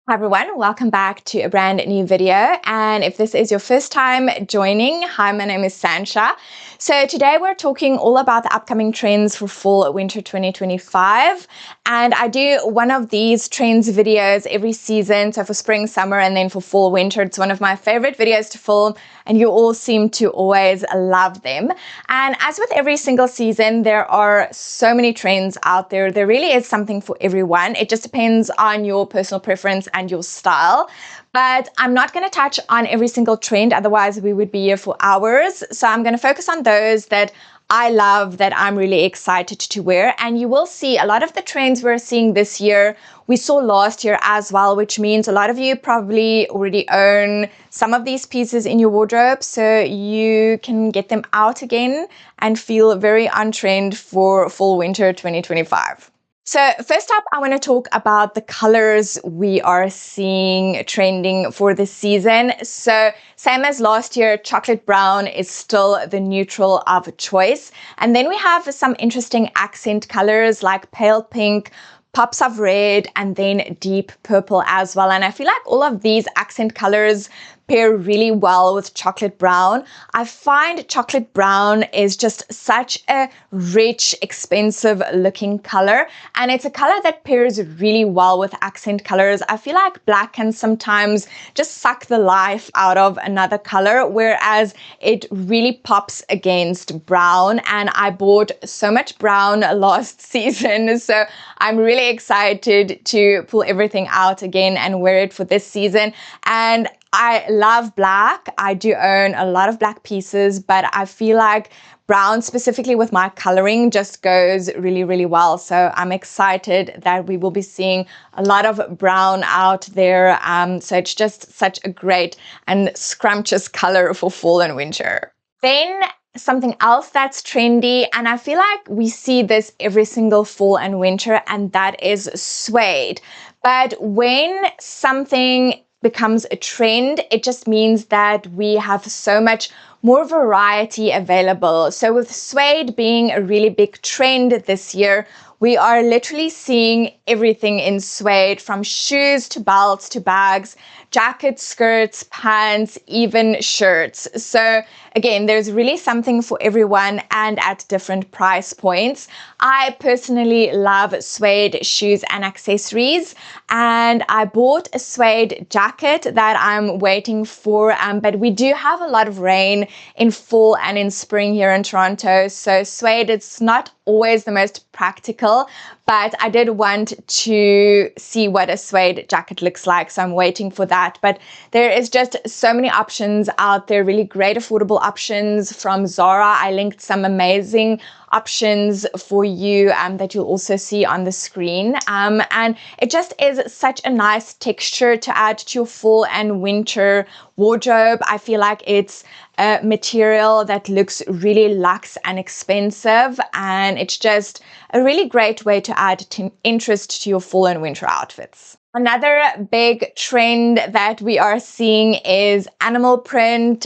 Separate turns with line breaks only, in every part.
Hi everyone, welcome back to a brand new video. And if this is your first time joining, hi, my name is Sansha. So today we're talking all about the upcoming trends for fall winter 2025. And I do one of these trends videos every season. So for spring, summer, and then for fall winter, it's one of my favorite videos to film. And you all seem to always love them. And as with every single season, there are so many trends out there. There really is something for everyone. It just depends on your personal preference and your style. But I'm not going to touch on every single trend, otherwise we would be here for hours. So I'm going to focus on those that I love, that I'm really excited to wear. And you will see a lot of the trends we're seeing this year, we saw last year as well, which means a lot of you probably already own some of these pieces in your wardrobe, so you can get them out again and feel very on trend for fall winter 2025. So first up, I want to talk about the colors we are seeing trending for this season. So same as last year, chocolate brown is still the neutral of choice. And then we have some interesting accent colors like pale pink, pops of red, and then deep purple as well. And I feel like all of these accent colors pair really well with chocolate brown. I find chocolate brown is just such a rich, expensive looking color, and it's a color that pairs really well with accent colors. I feel like black can sometimes just suck the life out of another color, whereas it really pops against brown. And I bought so much brown last season, so I'm really excited to pull everything out again and wear it for this season. And I love black. I do own a lot of black pieces, but I feel like brown, specifically with my coloring, just goes really, really well. So I'm excited that we will be seeing a lot of brown out there. So it's just such a great and scrumptious color for fall and winter. Then something else that's trendy, and I feel like we see this every single fall and winter, and that is suede. But when something becomes a trend, it just means that we have so much more variety available. So with suede being a really big trend this year, we are literally seeing everything in suede, from shoes to belts to bags, jackets, skirts, pants, even shirts. So again, there's really something for everyone and at different price points. I personally love suede shoes and accessories, and I bought a suede jacket that I'm waiting for, but we do have a lot of rain in fall and in spring here in Toronto, so suede, it's not always the most practical, but I did want to see what a suede jacket looks like, so I'm waiting for that. But there is just so many options out there, really great affordable options from Zara. I linked some amazing options for you that you'll also see on the screen, and it just is such a nice texture to add to your fall and winter wardrobe. I feel like it's a material that looks really luxe and expensive, and it's just a really great way to add interest to your fall and winter outfits. Another big trend that we are seeing is animal print,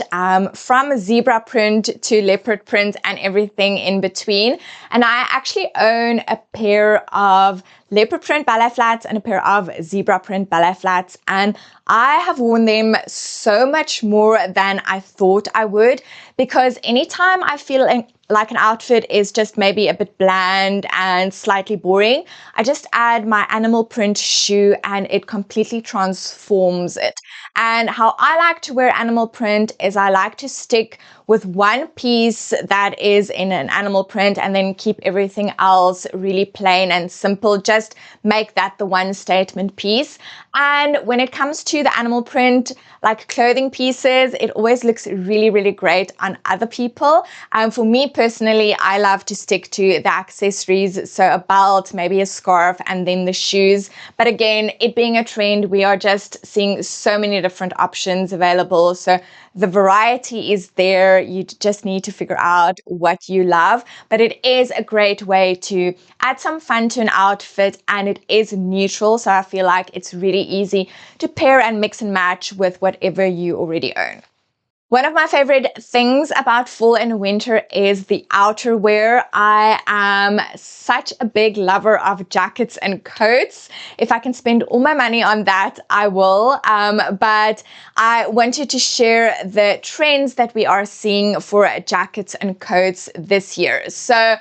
from zebra print to leopard print and everything in between. And I actually own a pair of leopard print ballet flats and a pair of zebra print ballet flats, and I have worn them so much more than I thought I would, because anytime I feel like an outfit is just maybe a bit bland and slightly boring, I just add my animal print shoe and it completely transforms it. And how I like to wear animal print is I like to stick with one piece that is in an animal print and then keep everything else really plain and simple. Just make that the one statement piece. And when it comes to the animal print, like clothing pieces, it always looks really, really great on other people. For me personally, I love to stick to the accessories. So a belt, maybe a scarf, and then the shoes. But again, it being a trend, we are just seeing so many different options available. So the variety is there. You just need to figure out what you love. But it is a great way to add some fun to an outfit, and it is neutral. So I feel like it's really easy to pair and mix and match with whatever you already own. One of my favorite things about fall and winter is the outerwear. I am such a big lover of jackets and coats. If I can spend all my money on that, I will. But I wanted to share the trends that we are seeing for jackets and coats this year. So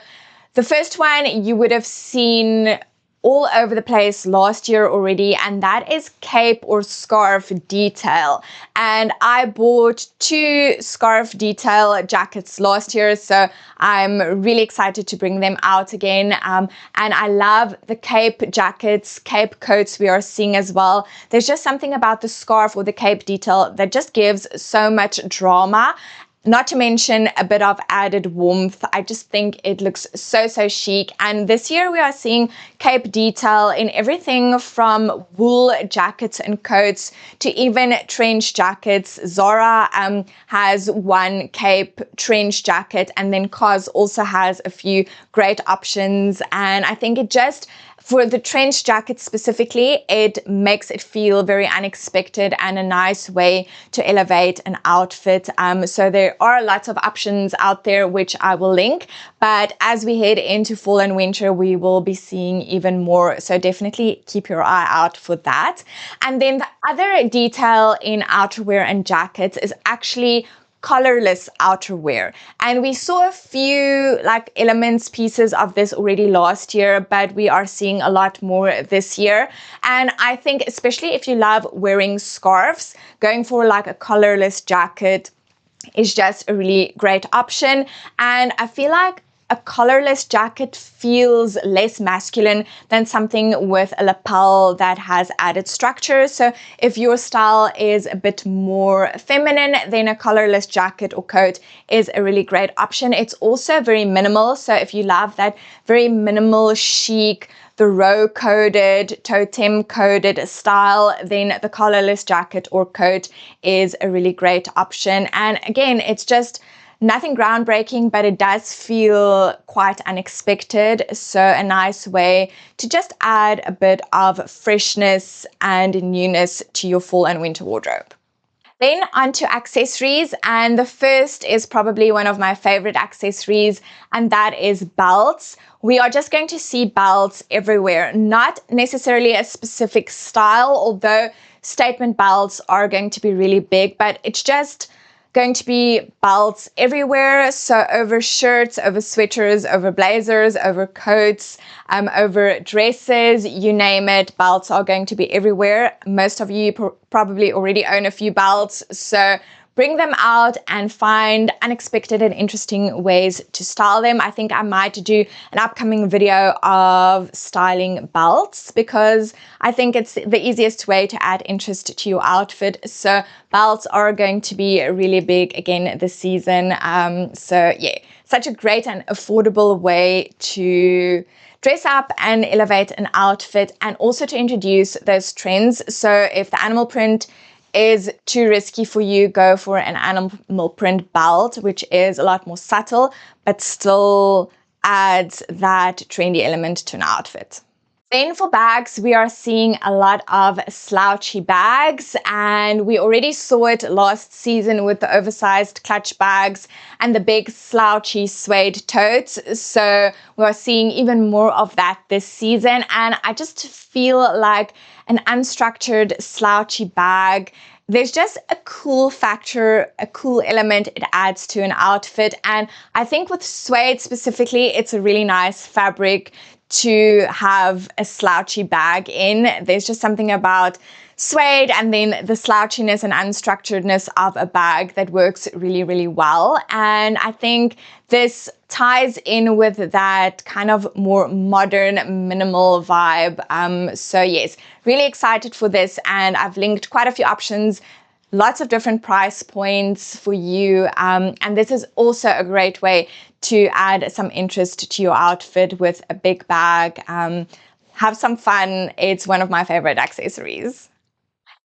the first one you would have seen all over the place last year already, and that is cape or scarf detail. And I bought 2 scarf detail jackets last year, so I'm really excited to bring them out again. And I love the cape jackets, cape coats we are seeing as well. There's just something about the scarf or the cape detail that just gives so much drama. Not to mention a bit of added warmth. I just think it looks so chic. And this year we are seeing cape detail in everything from wool jackets and coats to even trench jackets. Zara has one cape trench jacket, and then COS also has a few great options. And I think it just, for the trench jacket specifically, it makes it feel very unexpected and a nice way to elevate an outfit. So there are lots of options out there, which I will link. But as we head into fall and winter, we will be seeing even more. So definitely keep your eye out for that. And then the other detail in outerwear and jackets is actually colorless outerwear. And we saw a few elements, pieces of this already last year, but we are seeing a lot more this year. And I think especially if you love wearing scarves, going for a colorless jacket is just a really great option. And I feel like a colorless jacket feels less masculine than something with a lapel that has added structure. So if your style is a bit more feminine, then a colorless jacket or coat is a really great option. It's also very minimal. So if you love that very minimal chic, the row coded, totem coded style, then the collarless jacket or coat is a really great option. And again, it's just nothing groundbreaking, but it does feel quite unexpected. So a nice way to just add a bit of freshness and newness to your fall and winter wardrobe. Then onto accessories, and the first is probably one of my favorite accessories, and that is belts. We are just going to see belts everywhere, not necessarily a specific style, although statement belts are going to be really big, but it's just going to be belts everywhere. So over shirts, over sweaters, over blazers, over coats, over dresses, you name it, belts are going to be everywhere. Most of you probably already own a few belts, so bring them out and find unexpected and interesting ways to style them. I think I might do an upcoming video of styling belts because I think it's the easiest way to add interest to your outfit. So belts are going to be really big again this season. So yeah, such a great and affordable way to dress up and elevate an outfit, and also to introduce those trends. So if the animal print is too risky for you, go for an animal print belt, which is a lot more subtle, but still adds that trendy element to an outfit. Then for bags, we are seeing a lot of slouchy bags, and we already saw it last season with the oversized clutch bags and the big slouchy suede totes. So we are seeing even more of that this season, and I just feel like an unstructured slouchy bag, there's just a cool factor, a cool element it adds to an outfit. And I think with suede specifically, it's a really nice fabric to have a slouchy bag in. There's just something about suede and then the slouchiness and unstructuredness of a bag that works really well. And I think this ties in with that kind of more modern minimal vibe. So yes, really excited for this, and I've linked quite a few options, lots of different price points for you, and this is also a great way to add some interest to your outfit with a big bag. Have some fun. It's one of my favorite accessories.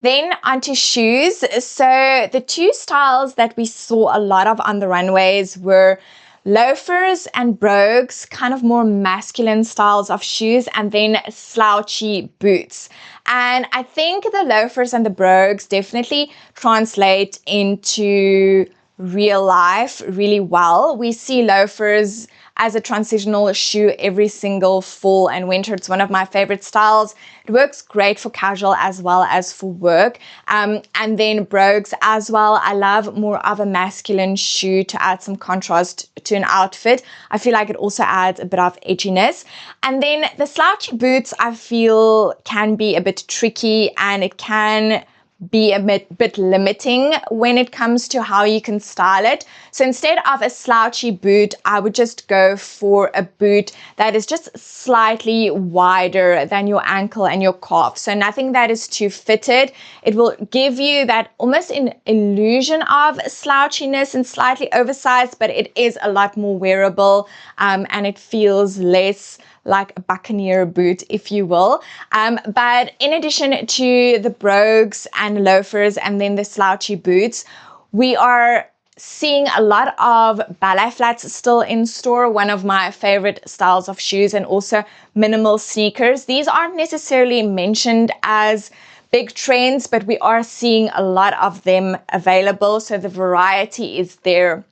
Then onto shoes. So the 2 styles that we saw a lot of on the runways were loafers and brogues, kind of more masculine styles of shoes, and then slouchy boots. And I think the loafers and the brogues definitely translate into real life really well. We see loafers as a transitional shoe every single fall and winter. It's one of my favorite styles. It works great for casual as well as for work. And then brogues as well. I love more of a masculine shoe to add some contrast to an outfit. I feel like it also adds a bit of edginess. And then the slouchy boots I feel can be a bit tricky, and it can be a bit limiting when it comes to how you can style it. So instead of a slouchy boot, I would just go for a boot that is just slightly wider than your ankle and your calf. So nothing that is too fitted. It will give you that almost an illusion of slouchiness and slightly oversized, but it is a lot more wearable, and it feels less like a buccaneer boot, if you will. But in addition to the brogues and loafers and then the slouchy boots, we are seeing a lot of ballet flats still in store, one of my favorite styles of shoes, and also minimal sneakers. These aren't necessarily mentioned as big trends, but we are seeing a lot of them available, so the variety is there.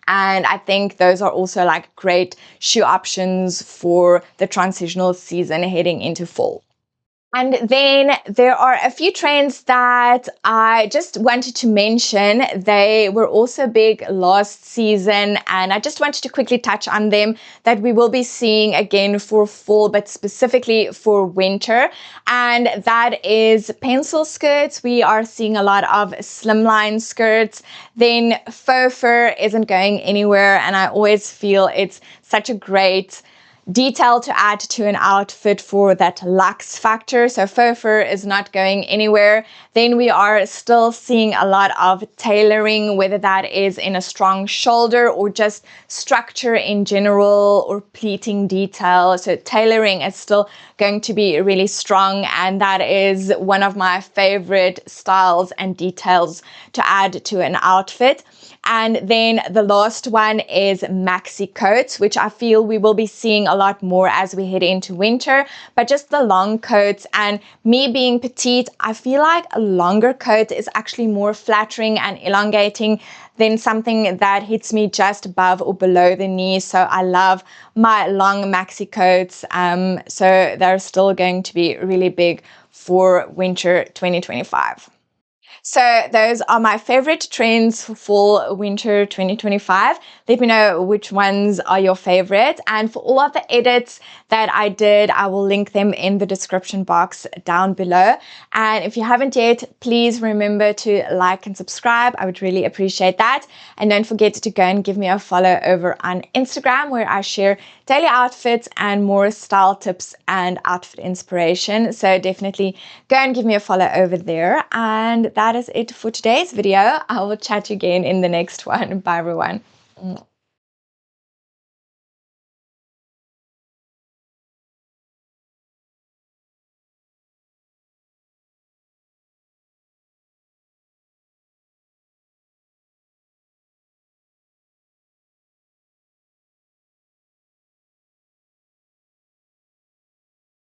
And I think those are also like great shoe options for the transitional season heading into fall. And then there are a few trends that I just wanted to mention. They were also big last season, and I just wanted to quickly touch on them that we will be seeing again for fall, but specifically for winter. And that is pencil skirts. We are seeing a lot of slimline skirts. Then faux fur isn't going anywhere, and I always feel it's such a great detail to add to an outfit for that luxe factor. So faux fur is not going anywhere. Then we are still seeing a lot of tailoring, whether that is in a strong shoulder or just structure in general or pleating detail. So tailoring is still going to be really strong, and that is one of my favorite styles and details to add to an outfit. And then the last one is maxi coats, which I feel we will be seeing a lot more as we head into winter, but just the long coats. And me being petite, I feel like a longer coat is actually more flattering and elongating than something that hits me just above or below the knee. So I love my long maxi coats. So they're still going to be really big for winter 2025. So those are my favorite trends for fall winter 2025. Let me know which ones are your favorite. And for all of the edits that I did, I will link them in the description box down below. And if you haven't yet, please remember to like and subscribe. I would really appreciate that. And don't forget to go and give me a follow over on Instagram, where I share daily outfits and more style tips and outfit inspiration. So definitely go and give me a follow over there. And that is it for today's video. I will chat you again in the next one. Bye everyone.